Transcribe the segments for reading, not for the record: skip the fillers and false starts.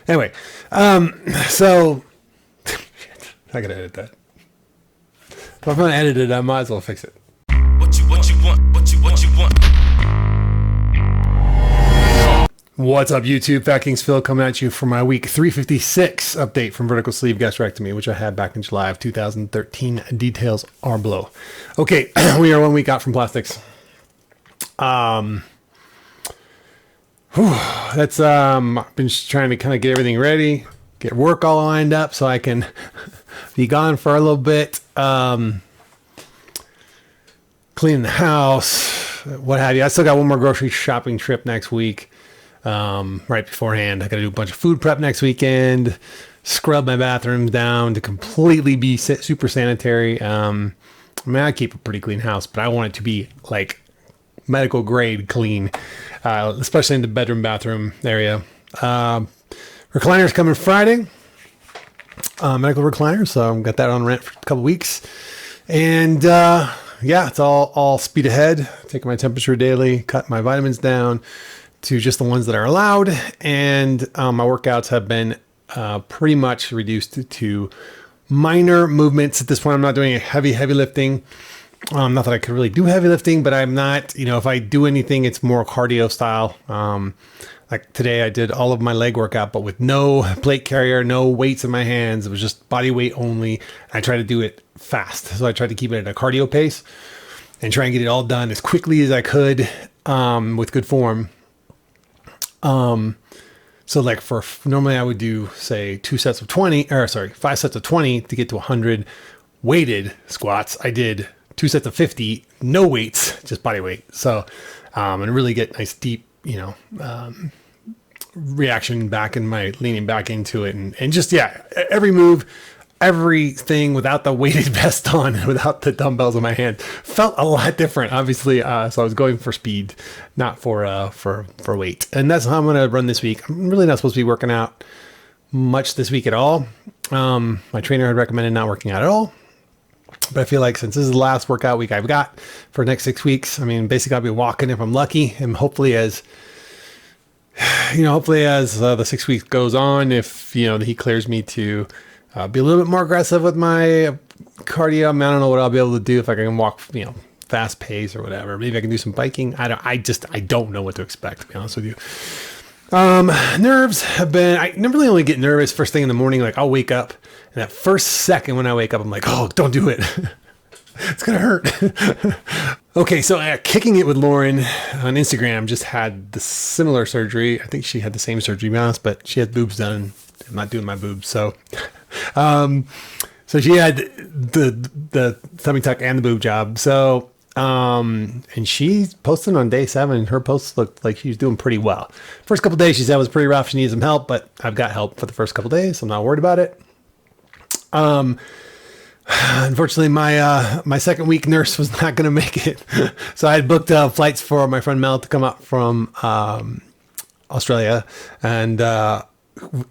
Anyway, so I gotta edit that. If I'm gonna edit it, I might as well fix it. What you want? What's up, YouTube? FatKings Phil coming at you for my week 356 update from vertical sleeve gastrectomy, which I had back in July of 2013. Details are below. Okay, we are 1 week out from plastics. That's been trying to kind of get everything ready, get work all lined up so I can be gone for a little bit. Clean the house, what have you. I still got one more grocery shopping trip next week. Right beforehand, I got to do a bunch of food prep next weekend, scrub my bathrooms down to completely be super sanitary. I mean, I keep a pretty clean house, but I want it to be like medical grade clean, especially in the bedroom, bathroom area. Recliner's coming Friday, medical recliner. So I've got that on rent for a couple weeks. And, yeah, it's all speed ahead, taking my temperature daily, cut my vitamins down to just the ones that are allowed. And my workouts have been pretty much reduced to minor movements at this point. I'm not doing heavy lifting. Not that I could really do heavy lifting, but I'm not, if I do anything, it's more cardio style. Like today I did all of my leg workout, but with no plate carrier, no weights in my hands. It was just body weight only. I tried to do it fast. So I tried to keep it at a cardio pace and try and get it all done as quickly as I could, with good form. So like normally I would do say 5 sets of 20 to get to 100 weighted squats. I did 2 sets of 50, no weights, just body weight. So, and really get nice deep, reaction back in my leaning back into it. And just, yeah, every move, everything without the weighted vest on, without the dumbbells in my hand felt a lot different, obviously. So I was going for speed, not for weight. And that's how I'm going to run this week. I'm really not supposed to be working out much this week at all. My trainer had recommended not working out at all. But I feel like since this is the last workout week I've got for the next 6 weeks, I mean, basically I'll be walking if I'm lucky, and hopefully as the 6 weeks goes on, if, he clears me to be a little bit more aggressive with my cardio. I mean, I don't know what I'll be able to do if I can walk, fast pace or whatever. Maybe I can do some biking. I don't know what to expect, to be honest with you. Nerves have been, I never really only get nervous first thing in the morning. Like I'll wake up, and that first second when I wake up, I'm like, oh, don't do it. It's going to hurt. Okay. So Kicking It with Lauren on Instagram just had the similar surgery. I think she had the same surgery, to be honest, but she had boobs done. I'm not doing my boobs. So, so she had the tummy tuck and the boob job. So, and she's posting on day 7. Her posts looked like she was doing pretty well. First couple of days she said it was pretty rough. She needed some help, but I've got help for the first couple of days, so I'm not worried about it. Unfortunately, my second week nurse was not going to make it. So I had booked flights for my friend Mel to come up from Australia. And,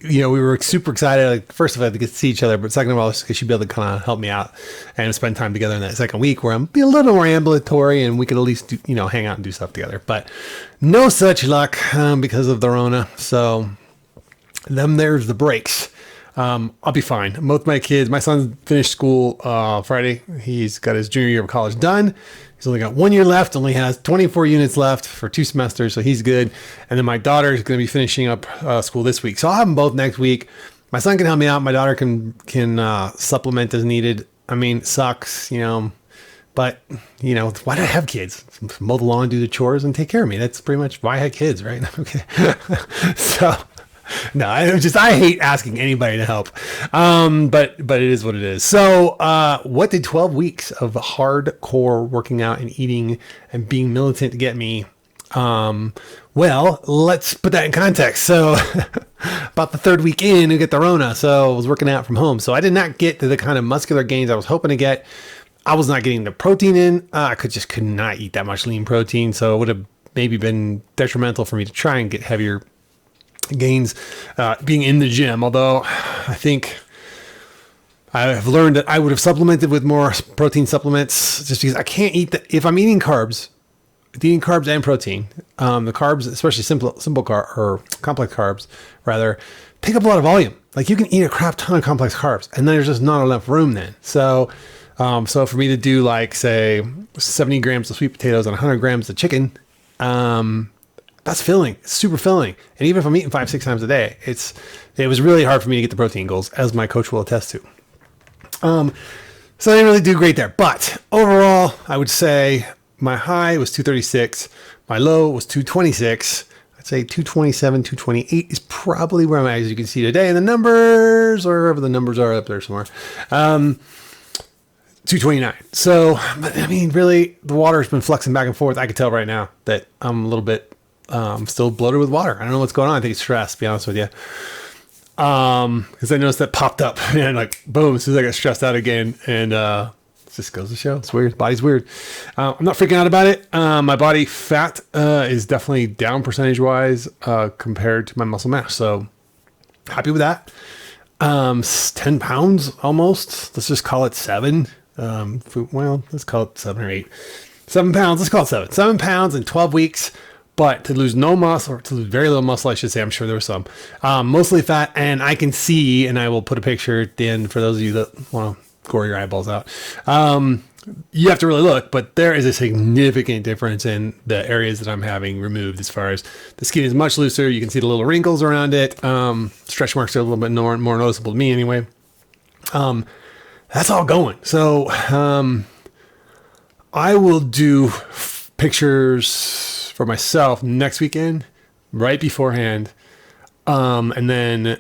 we were super excited. Like, first of all, to get to see each other, but second of all, she'd be able to kind of help me out and spend time together in that second week where I'm be a little more ambulatory and we could at least do, hang out and do stuff together. But no such luck because of the Rona. So there's the breaks. I'll be fine. Both my kids, my son finished school Friday. He's got his junior year of college done. He's only got 1 year left, only has 24 units left for 2 semesters, so he's good. And then my daughter is going to be finishing up school this week. So I'll have them both next week. My son can help me out. My daughter can supplement as needed. I mean, it sucks, but, why did I have kids? Mow the lawn, do the chores, and take care of me. That's pretty much why I had kids, right? Okay. So... No, I hate asking anybody to help. But it is what it is. So, what did 12 weeks of hardcore working out and eating and being militant get me? Well, let's put that in context. So about the 3rd week in, I get the Rona. So I was working out from home. So I did not get to the kind of muscular gains I was hoping to get. I was not getting the protein in. I could not eat that much lean protein. So it would have maybe been detrimental for me to try and get heavier gains being in the gym, although I think I've learned that I would have supplemented with more protein supplements just because I can't eat if I'm eating carbs and protein, the carbs, especially simple carb or complex carbs rather, take up a lot of volume. Like you can eat a crap ton of complex carbs and there's just not enough room then. So, so for me to do like say 70 grams of sweet potatoes and 100 grams of chicken, that's filling. It's super filling. And even if I'm eating 5-6 times a day, it was really hard for me to get the protein goals, as my coach will attest to. So I didn't really do great there, but overall, I would say my high was 236. My low was 226. I'd say 227, 228 is probably where I'm at, as you can see today. And the numbers, or wherever the numbers are up there somewhere, 229. So, I mean, really, the water has been flexing back and forth. I could tell right now that I'm a little bit still bloated with water. I don't know what's going on. I think it's stress, to be honest with you. Because I noticed that popped up and like boom, as soon as I got stressed out again, and it just goes to show it's weird. Body's weird. I'm not freaking out about it. My body fat is definitely down percentage wise compared to my muscle mass, so happy with that. 10 pounds almost. Let's just call it 7. Well, let's call it 7 or 8. 7 pounds. Let's call it 7. 7 pounds in 12 weeks. But to lose no muscle, or to lose very little muscle, I should say, I'm sure there was some, mostly fat. And I can see, and I will put a picture at the end for those of you that want to gore your eyeballs out. You have to really look, but there is a significant difference in the areas that I'm having removed as far as the skin is much looser. You can see the little wrinkles around it. Stretch marks are a little bit more noticeable to me anyway. That's all going. So I will do pictures for myself next weekend, right beforehand. And then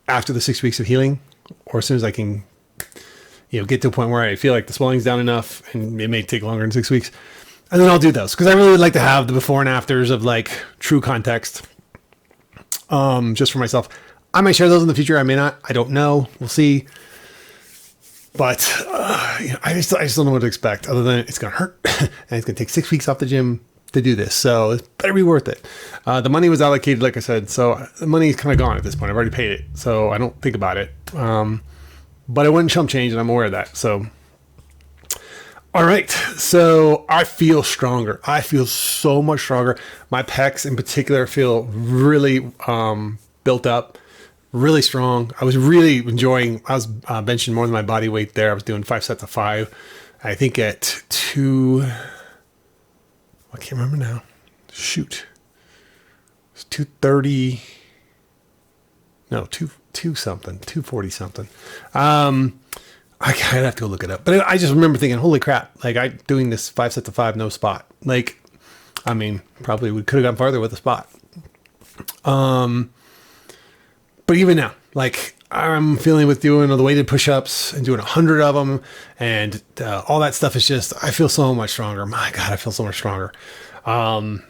after the 6 weeks of healing, or as soon as I can, get to a point where I feel like the swelling's down enough, and it may take longer than 6 weeks. And then I'll do those, because I really would like to have the before and afters of like true context, just for myself. I might share those in the future. I may not. I don't know. We'll see. But I just don't know what to expect, other than it's going to hurt and it's going to take 6 weeks off the gym to do this. So it better be worth it. The money was allocated, like I said, so the money is kind of gone at this point. I've already paid it, so I don't think about it. But it wouldn't chump change, and I'm aware of that. So, all right. So I feel stronger. I feel so much stronger. My pecs in particular feel really built up, really strong. I was really enjoying, I was benching more than my body weight there. I was doing 5 sets of 5. I think at 2, I can't remember now. Shoot. It's 230. No, 2 something, 240 something. I'd have to go look it up. But I just remember thinking, holy crap, like I'm doing this 5 sets of 5, no spot. Like, I mean, probably we could have gone farther with a spot. But even now, like I'm feeling with doing all the weighted push-ups and doing 100 of them and all that stuff is just, I feel so much stronger. My God, I feel so much stronger. I'm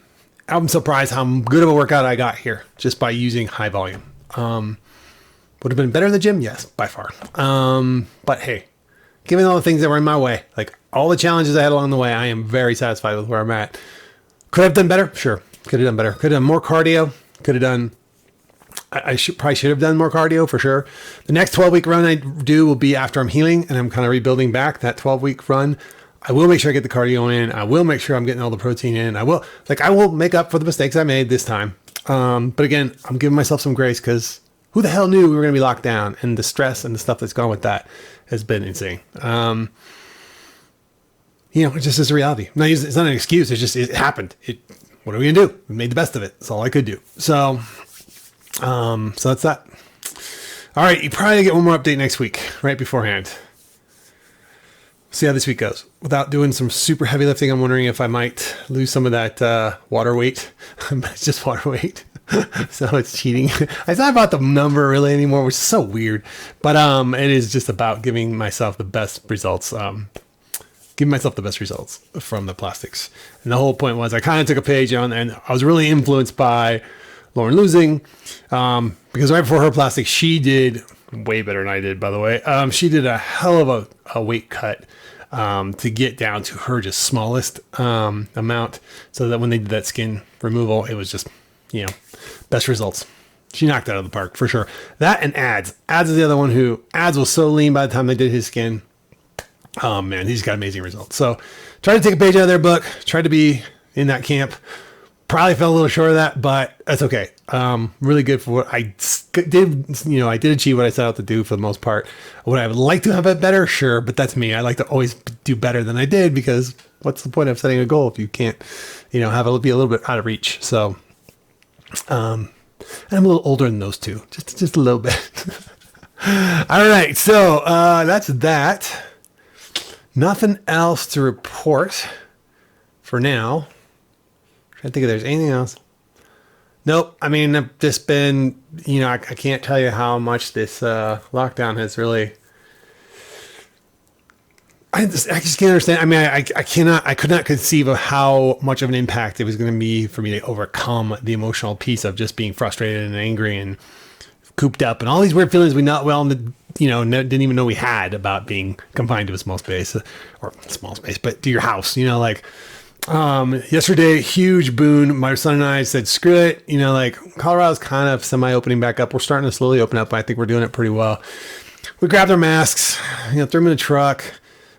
surprised how good of a workout I got here just by using high volume. Would have been better in the gym? Yes, by far. But hey, given all the things that were in my way, like all the challenges I had along the way, I am very satisfied with where I'm at. Could I have done better? Sure. Could have done better. Could have done more cardio. Could have done, I should have done more cardio for sure. The next 12-week run I do will be after I'm healing and I'm kind of rebuilding back. That 12-week run, I will make sure I get the cardio in. I will make sure I'm getting all the protein in. I will make up for the mistakes I made this time. But again, I'm giving myself some grace because who the hell knew we were going to be locked down, and the stress and the stuff that's gone with that has been insane. It just is a reality. It's not an excuse. It happened. What are we going to do? We made the best of it. That's all I could do. So that's that. All right. You probably get one more update next week, right beforehand. See how this week goes. Without doing some super heavy lifting, I'm wondering if I might lose some of that water weight. It's just water weight. So it's cheating. It's not about the number really anymore, which is so weird. But it is just about giving myself the best results. From the plastics. And the whole point was I kind of took a page on, and I was really influenced by Lauren Losing, because right before her plastic, she did way better than I did, by the way. She did a hell of a weight cut to get down to her just smallest amount, so that when they did that skin removal, it was just, best results. She knocked it out of the park for sure. That and Ads. Ads is the other one who, Ads was so lean by the time they did his skin. Oh man, he's got amazing results. So tried to take a page out of their book, tried to be in that camp, Probably fell a little short of that, but that's okay. Really good for what I did. I did achieve what I set out to do for the most part. Would I like to have it better? Sure, but that's me. I like to always do better than I did, because what's the point of setting a goal if you can't, have it be a little bit out of reach? So, and I'm a little older than those two, just a little bit. All right, so that's that. Nothing else to report for now. I think if there's anything else. Nope. I mean, I've just been, I can't tell you how much this lockdown has really. I just can't understand. I mean, I could not conceive of how much of an impact it was going to be for me to overcome the emotional piece of just being frustrated and angry and cooped up and all these weird feelings didn't even know we had about being confined to a small space, but to your house, yesterday, huge boon. My son and I said, screw it. Colorado's kind of semi-opening back up. We're starting to slowly open up, but I think we're doing it pretty well. We grabbed our masks, threw them in the truck.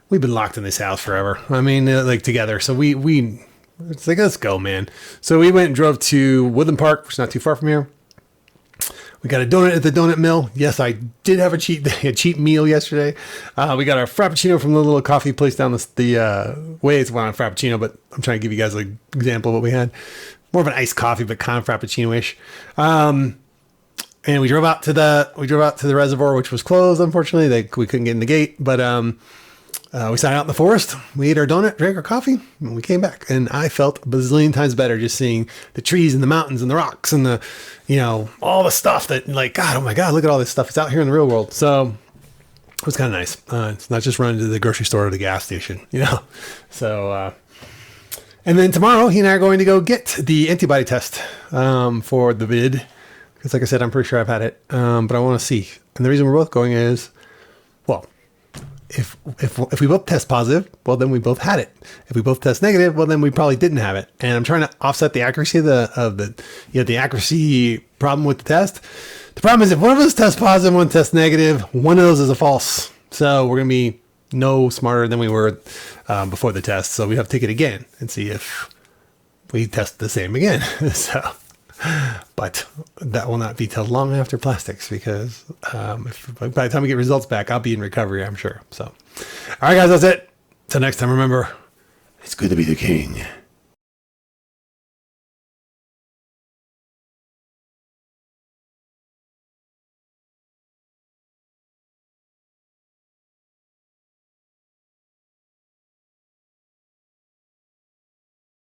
We've been locked in this house forever. I mean, together. So it's like, let's go, man. So we went and drove to Woodland Park, which is not too far from here. We got a donut at the donut mill. Yes, I did have a cheap meal yesterday. We got our Frappuccino from the little coffee place down the way. It's not a Frappuccino, but I'm trying to give you guys an example of what we had. More of an iced coffee, but kind of Frappuccino-ish. And we drove out to the reservoir, which was closed, unfortunately. We couldn't get in the gate, but we sat out in the forest. We ate our donut, drank our coffee, and we came back. And I felt a bazillion times better just seeing the trees and the mountains and the rocks and the, all the stuff that, God, oh my God, look at all this stuff. It's out here in the real world. So it was kind of nice. It's not just running to the grocery store or the gas station, So, and then tomorrow, he and I are going to go get the antibody test for the vid. Because like I said, I'm pretty sure I've had it, but I want to see. And the reason we're both going is, well, if we both test positive, well, then we both had it. If we both test negative, well, then we probably didn't have it. And I'm trying to offset the accuracy of the accuracy problem with the test. The problem is if one of us tests positive, one tests negative, one of those is a false. So we're going to be no smarter than we were before the test. So we have to take it again and see if we test the same again. But that will not be till long after plastics, because by the time we get results back, I'll be in recovery, I'm sure. So, all right, guys, that's it. Till next time, remember, it's good to be the king.